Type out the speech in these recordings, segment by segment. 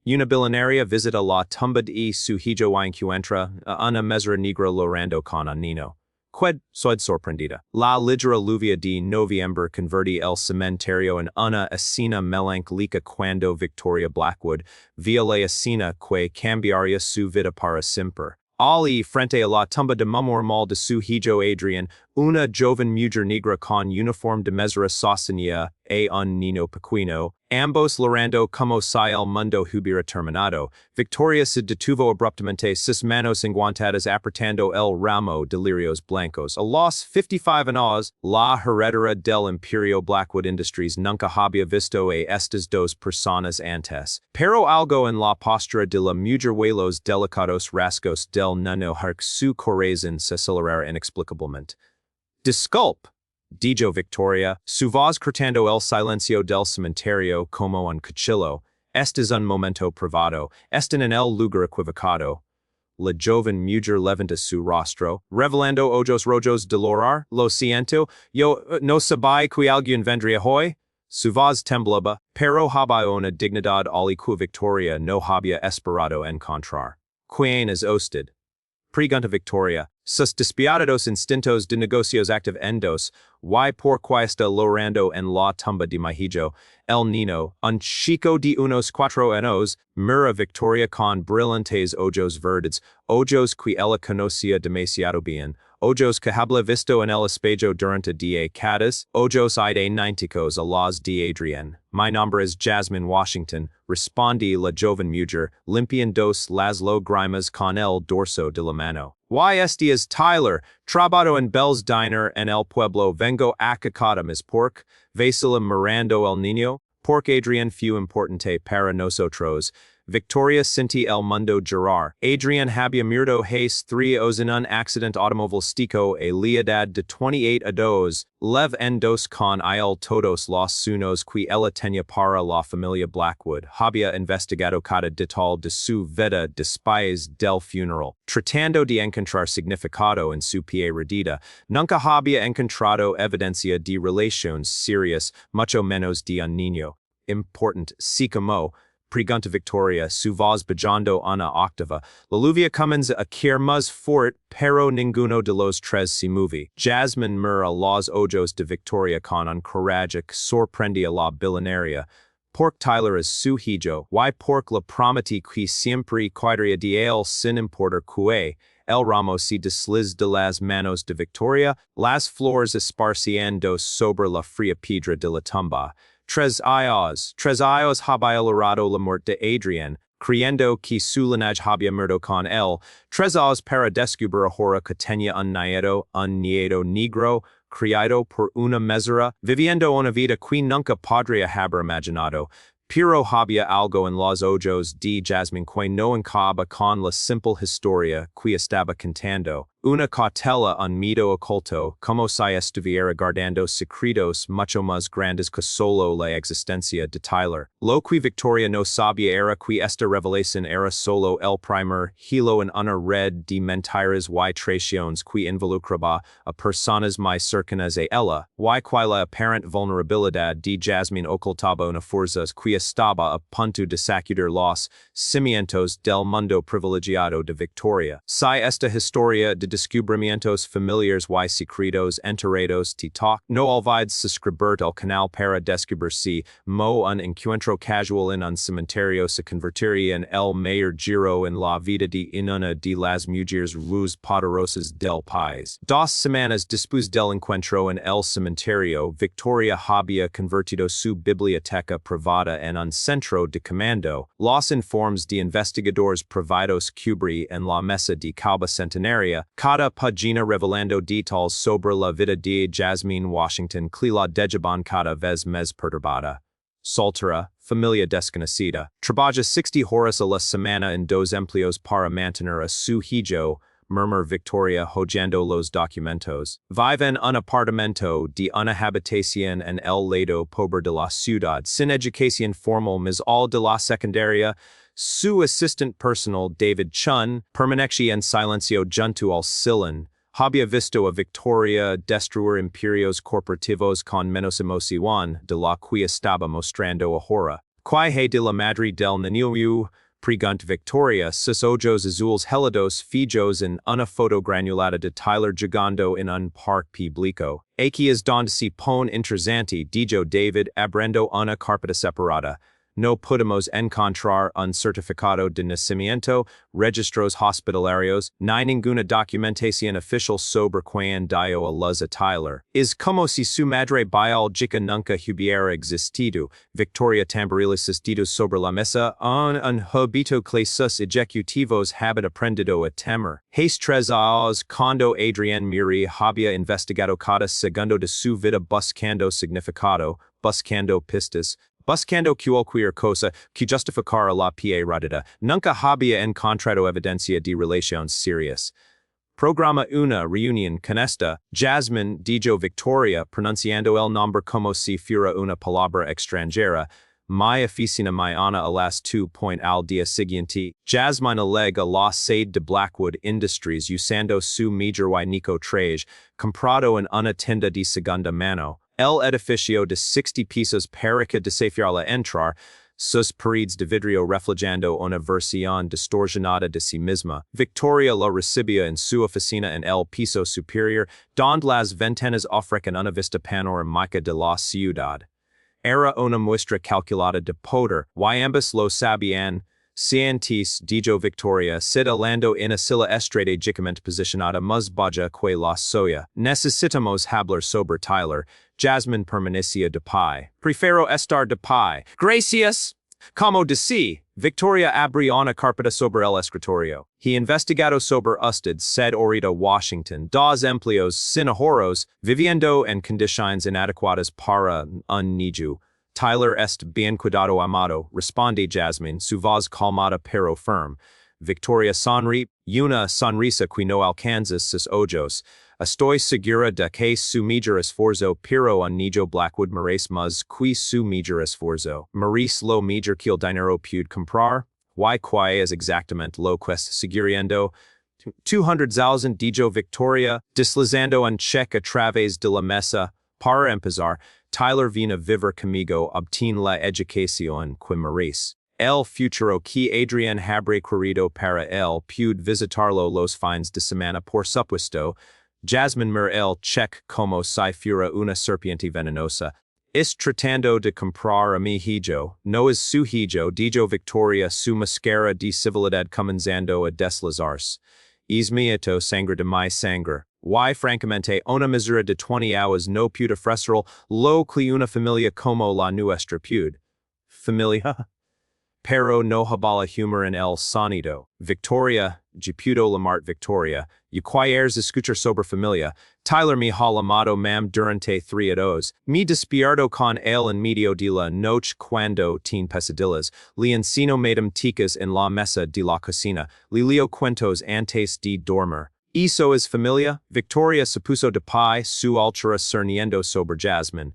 Una billionaria visita la tumba de su hijo y encuentra una mesra negra llorando con un niño. Qued soy sorprendida. La ligera lluvia de noviembre convertí el cementerio en una escena melancólica cuando Victoria Blackwood vio la escena que cambiaría su vida para siempre. Al frente a la tumba de mal de su hijo Adrian, una joven mujer negra con uniforme de mesra sostenía a un niño pequeño, ambos llorando como si el mundo hubiera terminado. Victoria se detuvo abruptamente, sus manos enguantadas apretando el ramo de lirios blancos. A los 55 años, la heredera del Imperio Blackwood Industries nunca había visto a estas dos personas antes. Pero algo en la postura de la mujer huelos delicados rasgos del niño hark su corazón se acelerara inexplicablemente. Disculpe, dijo Victoria, su voz cortando el silencio del cementerio como un cuchillo. Este es un momento privado, están en el lugar equivocado. La joven mujer levanta su rostro, revelando ojos rojos de llorar. Lo siento, yo no sabía que alguien vendría hoy. Su voz temblaba, pero había una dignidad a la que Victoria no había esperado encontrar. ¿Quién es usted? Pregunta Victoria, sus despiadados instintos de negocios activendos, y por qué está llorando en la tumba de mi hijo, el niño, un chico de unos 4 años, mira Victoria con brillantes ojos verdes, ojos que ella conocía demasiado bien, ojos que habla visto en el espejo durante décadas, ojos idénticos a los de Adrian. Mi nombre es Jasmine Washington, respondí la joven mujer, limpiando las lágrimas con el dorso de la mano. Y este es Tyler, trabajo en Bell's Diner en el pueblo, vengo acá mis pork, Vasila mirando el niño, pork Adrian fue importante para nosotros. Victoria sentí el mundo girar. Adrian había muerto hace 3 años en un accidente automovilístico a la edad de 28 años, lev en dos con él todos los sueños que ella tenía para la familia Blackwood. Había investigado cada detalle de su vida después del funeral, tratando de encontrar significado en su pérdida. Nunca había encontrado evidencia de relaciones serias, mucho menos de un niño. Important, sí como. Pregunta Victoria, su voz bajando una octava. La lluvia comienza a caer más fuerte, pero ninguno de los tres se mueve. Jasmine mira los ojos de Victoria con un coraje que sorprendía la billionaria. Pork Tyler es su hijo, y pork la prometí que siempre cuidaría de él sin importar que. El ramo se desliz de las manos de Victoria, las flores esparciendo sobre la fría piedra de la tumba. Tres años había logrado la muerte de Adrian, creyendo que su linaje había muerto con él. 3 años para descubrir ahora que tenía un nieto negro, criado por una mesra, viviendo una vida que nunca podría haber imaginado. Pero había algo en los ojos de Jasmine que no encaba con la simple historia que estaba contando. Una cautela un miedo oculto, como si estuviera guardando secretos mucho más grandes que solo la existencia de Tyler. Lo que Victoria no sabía era que esta revelación era solo el primer hilo en una red de mentiras y traiciones que involucraba a personas más cercanas a ella, y que la aparente vulnerabilidad de Jasmine ocultaba una fuerza que estaba a punto de sacudir los cimientos del mundo privilegiado de Victoria. Si esta historia de descubrimientos familiares y secretos enterrados TikTok. No olvides suscribir al canal para descubrir si un encuentro casual en un cementerio se convertiría en el mayor giro en la vida de una de las mujeres más poderosas del país. 2 semanas después del encuentro en el cementerio, Victoria había convertido su biblioteca privada en un centro de comando. Los informes de investigadores privados cubrí en la mesa de Cauba Centenaria, cada pagina revelando detalles sobre la vida de Jasmine Washington que la dejaban cada vez más perturbada. Soltera, familia desconocida, trabaja 60 horas a la semana en 2 empleos para mantener a su hijo, murmur Victoria hojeando los documentos. Vive en un apartamento de una habitación en el lado pobre de la ciudad, sin educación formal más all de la secundaria. Su assistant personal David Chun permanece en silencio junto al sillón. Había visto a Victoria destruir imperios corporativos con menos emoción de la que estaba mostrando ahora. Quai he de la Madre del Niño pregunt Victoria sus ojos azules helados fijos en una foto granulada de Tyler jugando en un parque público. Aquí es donde se pone interesante, dijo David, abriendo una carpeta separada. No podemos encontrar un certificado de nacimiento, registros hospitalarios, ni ninguna documentación oficial sobre quien dio a luz a Tyler. Es como si su madre biológica nunca hubiera existido. Victoria tamboriles sus dedos sobre la mesa, un habito que sus ejecutivos habían aprendido a temer. Hace 3 años, cuando Adrián Muri había investigado cada segundo de su vida buscando significado, buscando pistas, buscando cualquier cosa que justificara la piedad, nunca había encontrado evidencia de relaciones serias. Programa una reunión con esta, Jasmine dijo Victoria pronunciando el nombre como si fuera una palabra extranjera. Mi oficina mañana a las 2 al día siguiente. Jasmine alega la sede de Blackwood Industries usando su major Nico traje, comprado en una tienda de segunda mano. El edificio de 60 pisos para que desafiarla entrar, sus paredes de vidrio reflejando una versión distorsionada de sí misma. Victoria la recibía en su oficina en el piso superior, donde las ventanas ofrecen una vista panorámica de la ciudad. Era una muestra calculada de poder, y ambos lo sabían. Cientis, dijo Victoria, hablando en silla estratégicamente posicionada más baja que la suya. Necesitamos hablar sobre Tyler. Jasmine permanecía de pie. Prefiero estar de pie. Gracias. Como decía, Victoria abrió una carpeta sobre el escritorio. He investigado sobre usted, said ahorita Washington, dos empleos sin ahorros, viviendo en condiciones inadecuadas para un niño. Tyler est bien cuidado amado, responde Jasmine, su voz calmada pero firme. Victoria sonríe, una sonrisa que no alcanza sus ojos. Estoy segura de que su mayor esfuerzo pero un niño Blackwood merece más que su mayor esfuerzo. Merece lo mayor que el dinero puede comprar. Y que es exactamente lo que está sugiriendo. 200,000 dijo Victoria, deslizando un cheque a través de la mesa. Para empezar, Tyler vino a vivir conmigo obtiene la educación que merece. El futuro que Adrián habrá querido para él puede visitarlo los fines de semana por supuesto. Jasmine mira el cheque como si fuera una serpiente venenosa. Es tratando de comprar a mi hijo, no es su hijo, dijo Victoria su máscara de civilidad comenzando a deslizarse. Es mieto sangre de mi sangre. Y francamente una misera de 20 hours no puede ofrecer lo que una familia como la nuestra puede. Familia? Pero no habla humor en el sonido. Victoria, pudo lamart Victoria, y quieres escuchar sobre familia. Tyler me ha llamado mam durante 3 años. Me despierto con él en medio de la noche cuando tiene pesadillas. Le ensino matemáticas en la mesa de la cocina. Le leo cuentos antes de dormir. ¿Eso es familia? Victoria se puso de pie, su altura cerniendo sobre Jasmine.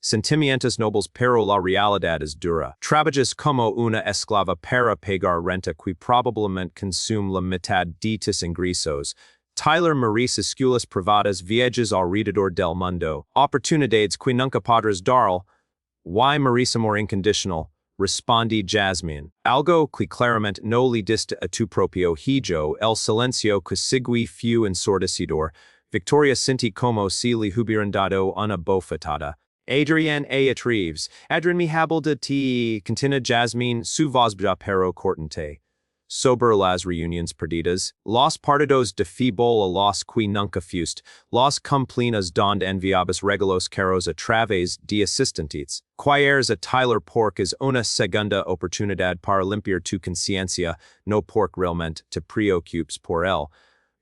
Sentimientos nobles pero la realidad es dura. Trabajas como una esclava para pagar renta que probablemente consume la mitad de tus ingresos. Tyler merece escuelas privadas viajes alrededor del mundo. Oportunidades que nunca podrás dar. Y merece amor incondicional. Responde Jasmine. Algo que claramente no le diste a tu propio hijo, el silencio que sigue fue ensordecedor. Victoria sentí como si le hubieran dado una bofetada. Adrián a atreves. Adrián me habla de ti, continúa Jasmine, su voz ya pero cortante. Sobre las reuniones perdidas, los partidos de fútbol a los que nunca fuiste, los cumpleaños donde enviabas regalos caros a través de asistentes. Quieres a Tyler porque es una segunda oportunidad para limpiar tu conciencia, no porque realmente te preocupes por él.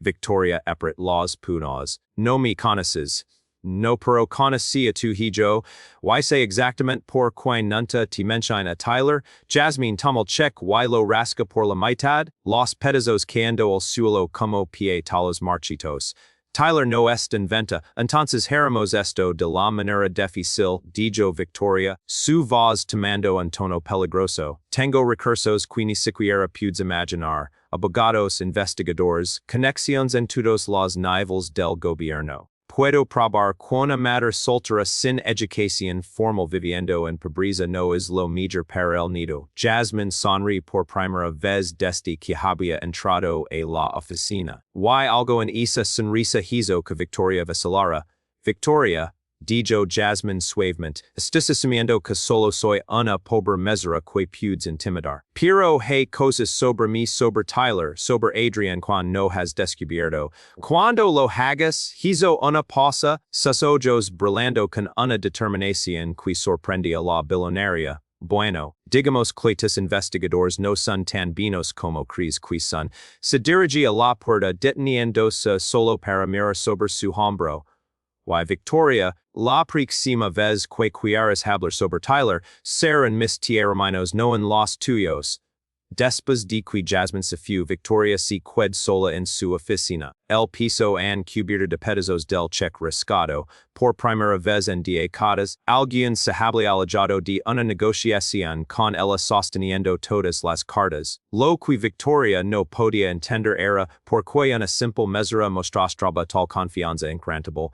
Victoria epret los punos. No me conoces. No pero conocía tu hijo, y sé exactamente por qué nunca te menciona Tyler. Jasmine toma el cheque y lo rasca por la mitad, los pedazos cayendo al suelo como pietalos marchitos. Tyler no está en venta, entonces haremos esto de la manera difícil, dijo Victoria, su voz tomando un tono peligroso. Tengo recursos que ni siquiera puedes imaginar, abogados, investigadores, conexiones en todos los niveles del gobierno. puedo probar quona mater soltera sin educación formal viviendo en pobreza no es lo mejor para el nido. Jasmine sonríe por primera vez desde que había entrado a la oficina. Y algo en esa sonrisa hizo que Victoria vacilara. Victoria, dijo Jasmine suavemente, estás asumiendo que solo soy una pobre mesera que puedes intimidar. Pero hay cosas sobre mí, sobre Tyler, sobre Adrian cuando no has descubierto. Cuando lo hagas, hizo una pausa, sus ojos brillando con una determinación que sorprendía a la billonaria. Bueno, digamos que tus investigadores no son tan buenos como crees que son. Se dirige a la puerta deteniéndose solo para mirar sobre su hombro. Why Victoria, la próxima vez que quieras hablar sobre Tyler, serán mis tierminos no en los tuyos. Después de que Jasmine se fue, Victoria se quedó sola en su oficina. El piso and cubierta de pedazos del cheque rescatado, por primera vez en décadas, alguien se había alejado de una negociación con ella sosteniendo todas las cartas. Lo que Victoria no podía entender era porque una simple mesura mostraba tal confianza incredible.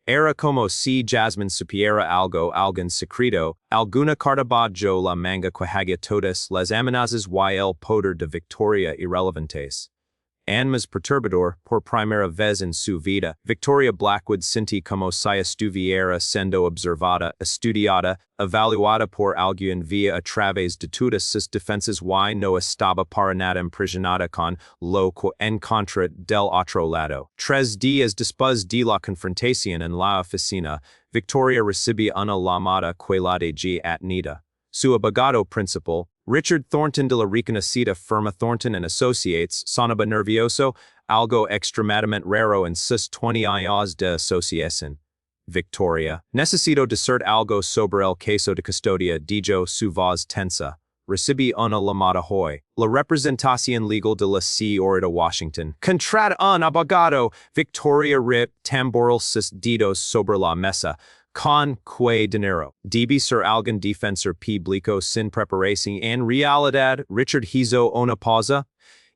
Era como si Jasmine supiera algo, algún secreto, alguna carta bajo la manga que haga todas las amenazas y el poder de Victoria irrelevantes. And más perturbador, por primera vez en su vida, Victoria Blackwood sentí como si estuviera siendo observada, estudiada, evaluada por alguien vía a través de todas sus defensas y no estaba para nada impresionada con lo que encontró del otro lado. 3 días después de la confrontación en la oficina, Victoria recibió una llamada que la dejó atnida. Su abogado principal, Richard Thornton de la reconocida firma Thornton and Associates, sonaba nervioso, algo extremadamente raro en sus 20 años de asociación. Victoria, necesito decir algo sobre el caso de custodia, dijo su voz tensa. Recibí una llamada hoy. La representación legal de la Ciudad de Washington. Contrata un abogado. Victoria rip tamboril sus dedos sobre la mesa. Con que dinero. Debe ser algún defensor público sin preparación en realidad. Richard hizo una pausa.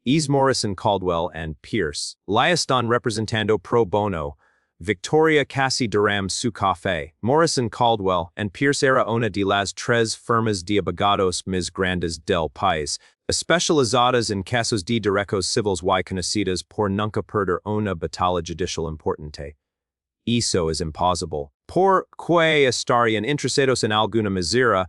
Es Morrison Caldwell and Pierce. La están representando pro bono. Victoria casi derram su café. Morrison Caldwell and Pierce era una de las 3 firmas de abogados más grandes del país, especializadas en casos de derechos civiles y conocidas por nunca perder una batalla judicial importante. Eso es imposible. Por que estarían interesados en alguna mesura,